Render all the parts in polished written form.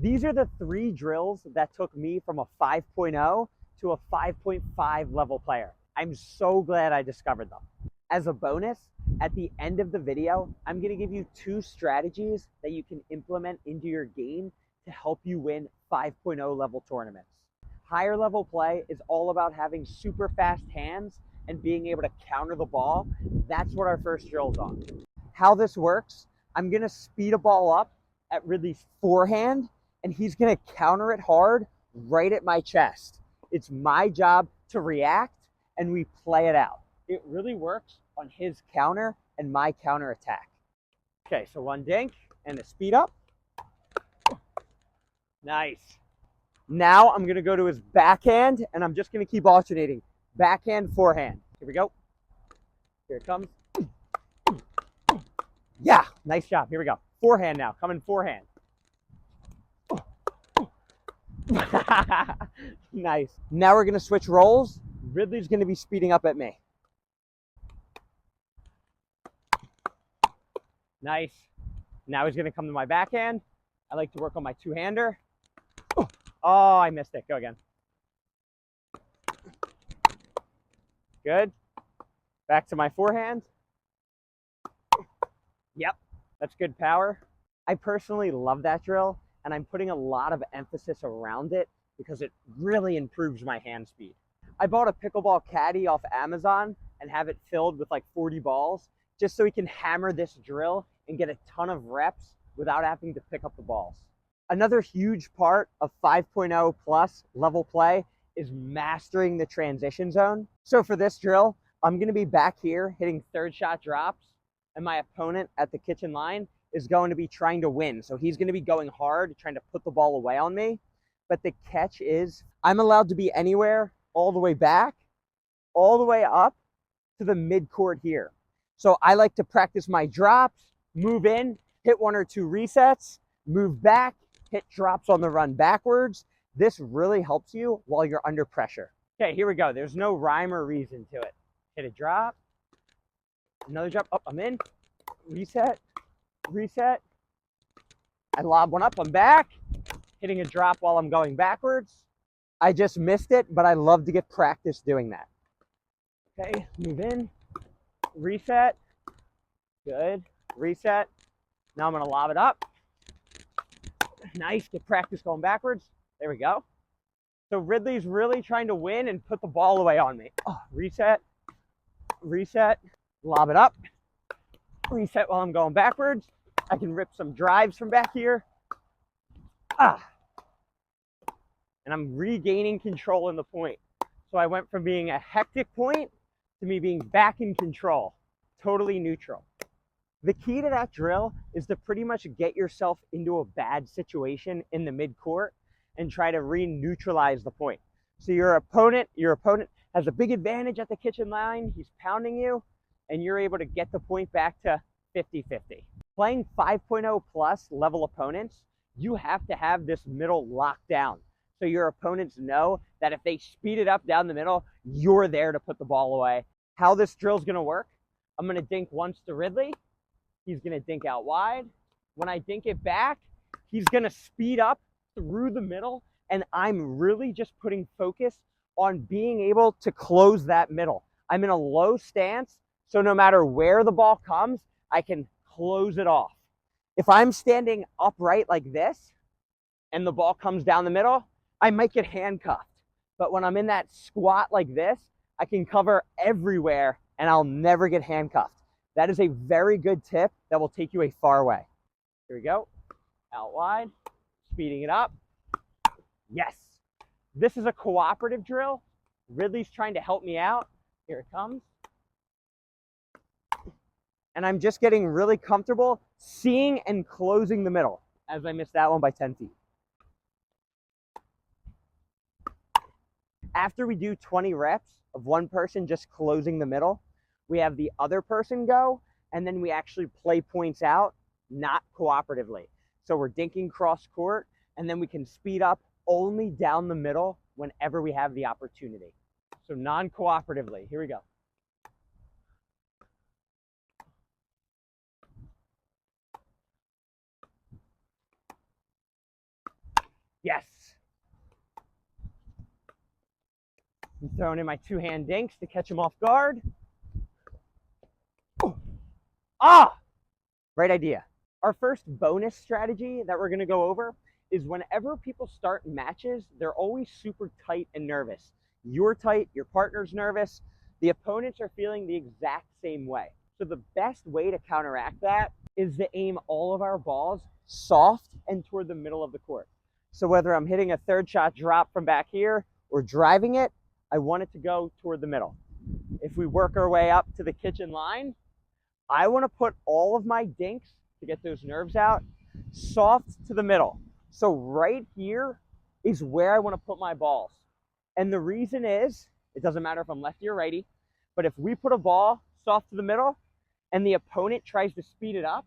These are the 3 drills that took me from a 5.0 to a 5.5 level player. I'm so glad I discovered them. As a bonus, at the end of the video, I'm going to give you 2 strategies that you can implement into your game to help you win 5.0 level tournaments. Higher level play is all about having super fast hands and being able to counter the ball. That's what our first drill's on. How this works, I'm going to speed a ball up at Ridley's forehand, and he's going to counter it hard right at my chest. It's my job to react, and we play it out. It really works on his counter and my counter attack. Okay, so 1 dink and a speed up. Nice. Now I'm going to go to his backhand, and I'm just going to keep alternating. Backhand, forehand. Here we go. Here it comes. Yeah, nice job. Here we go. Forehand now. Coming forehand. Nice. Now we're going to switch roles. Ridley's going to be speeding up at me. Nice. Now he's going to come to my backhand. I like to work on my 2-hander. Oh, I missed it. Go again. Good. Back to my forehand. Yep, that's good power. I personally love that drill, and I'm putting a lot of emphasis around it because it really improves my hand speed. I bought a pickleball caddy off Amazon and have it filled with like 40 balls just so we can hammer this drill and get a ton of reps without having to pick up the balls. Another huge part of 5.0 plus level play is mastering the transition zone. So for this drill, I'm going to be back here hitting 3rd shot drops, and my opponent at the kitchen line is going to be trying to win. So he's going to be going hard, trying to put the ball away on me. But the catch is I'm allowed to be anywhere all the way back, all the way up to the mid-court here. So I like to practice my drops, move in, hit 1 or 2 resets, move back, hit drops on the run backwards. This really helps you while you're under pressure. Okay, here we go. There's no rhyme or reason to it. Hit a drop, another drop. Oh, I'm in. Reset, reset. I lob one up, I'm back. Hitting a drop while I'm going backwards. I just missed it, but I love to get practice doing that. Okay, move in, reset. Good, reset. Now I'm gonna lob it up. Nice, get practice going backwards. There we go. So Ridley's really trying to win and put the ball away on me. Oh, reset, reset, lob it up, reset while I'm going backwards. I can rip some drives from back here. And I'm regaining control in the point. So I went from being a hectic point to me being back in control, totally neutral. The key to that drill is to pretty much get yourself into a bad situation in the mid-court and try to re-neutralize the point. So your opponent has a big advantage at the kitchen line. He's pounding you, and you're able to get the point back to 50-50. Playing 5.0 plus level opponents, you have to have this middle locked down. So your opponents know that if they speed it up down the middle, you're there to put the ball away. How this drill is going to work, I'm going to dink once to Ridley. He's going to dink out wide. When I dink it back, he's going to speed up through the middle, and I'm really just putting focus on being able to close that middle. I'm in a low stance, so no matter where the ball comes, I can close it off. If I'm standing upright like this and the ball comes down the middle, I might get handcuffed. But when I'm in that squat like this, I can cover everywhere and I'll never get handcuffed. That is a very good tip that will take you a far way. Here we go. Out wide, speeding it up. Yes. This is a cooperative drill. Ridley's trying to help me out. Here it comes. And I'm just getting really comfortable seeing and closing the middle, as I missed that one by 10 feet. After we do 20 reps of one person just closing the middle, we have the other person go, and then we actually play points out, not cooperatively. So we're dinking cross court, and then we can speed up only down the middle whenever we have the opportunity. So non-cooperatively. Here we go. Yes. I'm throwing in my two-hand dinks to catch him off guard. Ah, great idea. Our first bonus strategy that we're going to go over is whenever people start matches, they're always super tight and nervous. You're tight, your partner's nervous, the opponents are feeling the exact same way. So the best way to counteract that is to aim all of our balls soft and toward the middle of the court. So whether I'm hitting a third shot drop from back here or driving it, I want it to go toward the middle. If we work our way up to the kitchen line, I want to put all of my dinks, to get those nerves out, soft to the middle. So right here is where I want to put my balls. And the reason is, it doesn't matter if I'm lefty or righty, but if we put a ball soft to the middle and the opponent tries to speed it up,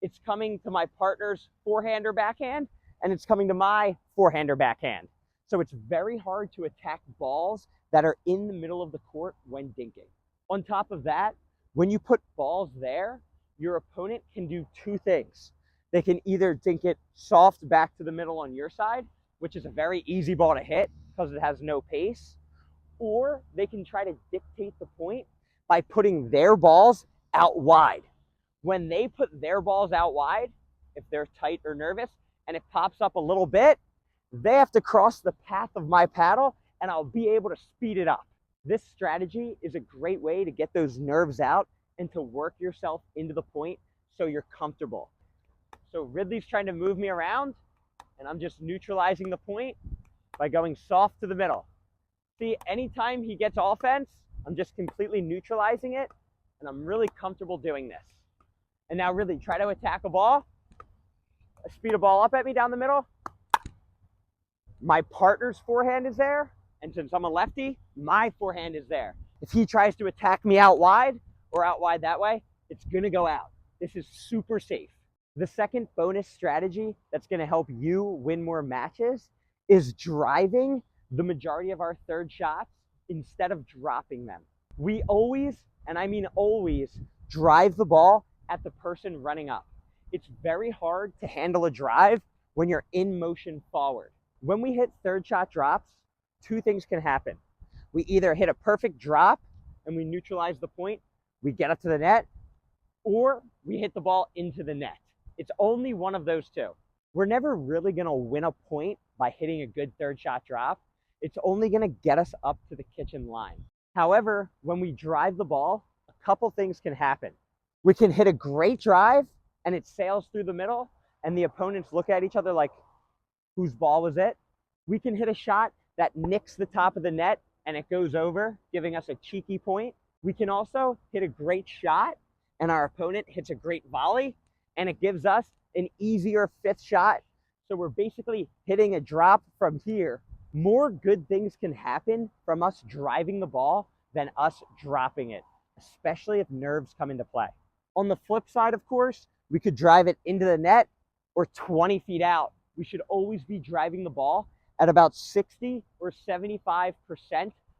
it's coming to my partner's forehand or backhand, and it's coming to my forehand or backhand. So it's very hard to attack balls that are in the middle of the court when dinking. On top of that, when you put balls there, your opponent can do two things. They can either dink it soft back to the middle on your side, which is a very easy ball to hit because it has no pace, or they can try to dictate the point by putting their balls out wide. When they put their balls out wide, if they're tight or nervous, and it pops up a little bit, they have to cross the path of my paddle, and I'll be able to speed it up. This strategy is a great way to get those nerves out and to work yourself into the point so you're comfortable. So Ridley's trying to move me around, and I'm just neutralizing the point by going soft to the middle. See, anytime he gets offense, I'm just completely neutralizing it, and I'm really comfortable doing this. And now Ridley, try to attack a ball. Speed a ball up at me down the middle. My partner's forehand is there, and since I'm a lefty, my forehand is there. If he tries to attack me out wide or out wide that way, it's gonna go out. This is super safe. The second bonus strategy that's gonna help you win more matches is driving the majority of our third shots instead of dropping them. We always, and I mean always, drive the ball at the person running up. It's very hard to handle a drive when you're in motion forward. When we hit third shot drops, two things can happen. We either hit a perfect drop and we neutralize the point, we get up to the net, or we hit the ball into the net. It's only one of those two. We're never really gonna win a point by hitting a good third shot drop. It's only gonna get us up to the kitchen line. However, when we drive the ball, a couple things can happen. We can hit a great drive and it sails through the middle and the opponents look at each other like, whose ball was it? We can hit a shot that nicks the top of the net and it goes over, giving us a cheeky point. We can also hit a great shot and our opponent hits a great volley and it gives us an easier fifth shot. So we're basically hitting a drop from here. More good things can happen from us driving the ball than us dropping it, especially if nerves come into play. On the flip side, of course, we could drive it into the net or 20 feet out. We should always be driving the ball at about 60 or 75%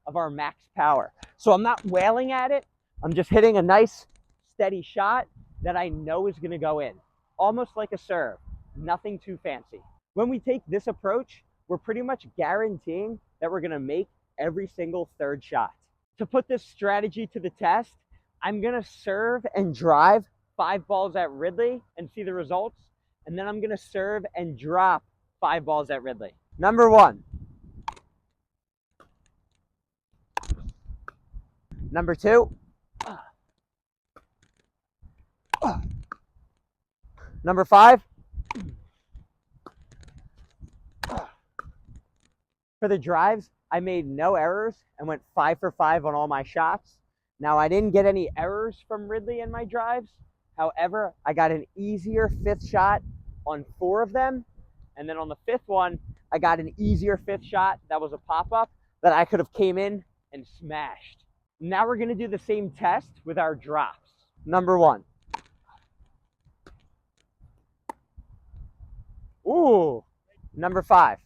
of our max power. So I'm not wailing at it. I'm just hitting a nice steady shot that I know is gonna go in. Almost like a serve, nothing too fancy. When we take this approach, we're pretty much guaranteeing that we're gonna make every single third shot. To put this strategy to the test, I'm gonna serve and drive 5 balls at Ridley and see the results. And then I'm gonna serve and drop 5 balls at Ridley. Number 1. Number 2. Number 5. For the drives, I made no errors and went 5 for 5 on all my shots. Now, I didn't get any errors from Ridley in my drives. However, I got an easier fifth shot on 4 of them. And then on the 5th one, I got an easier fifth shot that was a pop-up that I could have came in and smashed. Now we're gonna do the same test with our drops. Number 1. Ooh. Number 5.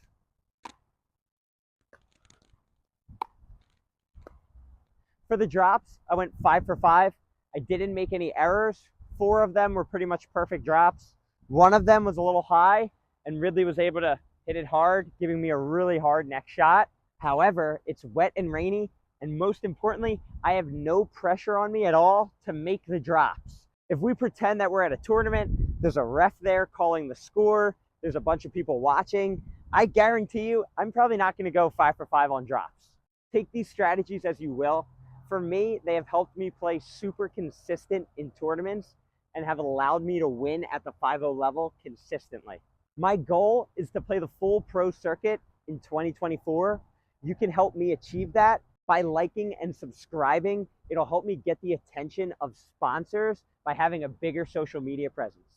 For the drops, I went 5 for 5. I didn't make any errors. 4 of them were pretty much perfect drops. 1 of them was a little high, and Ridley was able to hit it hard, giving me a really hard next shot. However, it's wet and rainy, and most importantly, I have no pressure on me at all to make the drops. If we pretend that we're at a tournament, there's a ref there calling the score, there's a bunch of people watching, I guarantee you, I'm probably not going to go 5 for 5 on drops. Take these strategies as you will. For me, they have helped me play super consistent in tournaments and have allowed me to win at the 5-0 level consistently. My goal is to play the full pro circuit in 2024. You can help me achieve that by liking and subscribing. It'll help me get the attention of sponsors by having a bigger social media presence.